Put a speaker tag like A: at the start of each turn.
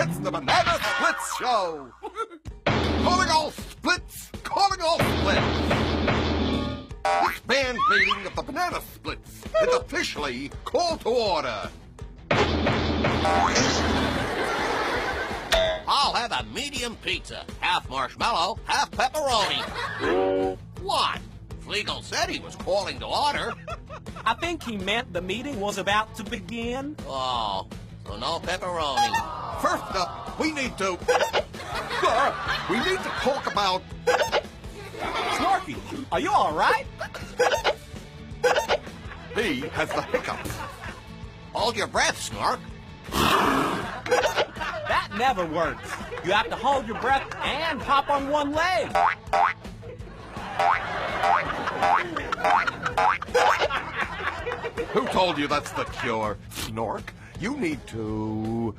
A: It's the Banana Splits Show! Calling all splits! Calling all splits! This band meeting of the Banana Splits is officially called to order.
B: I'll have a medium pizza. Half marshmallow, half pepperoni. What? Flegel said he was calling to order.
C: I think he meant the meeting was about to begin.
B: Oh, so no pepperoni.
A: First up, we need to talk about...
C: Snorky, are you all right?
A: He has the hiccups.
B: Hold your breath, Snork.
C: That never works. You have to hold your breath and hop on one leg.
A: Who told you that's the cure? Snork, you need to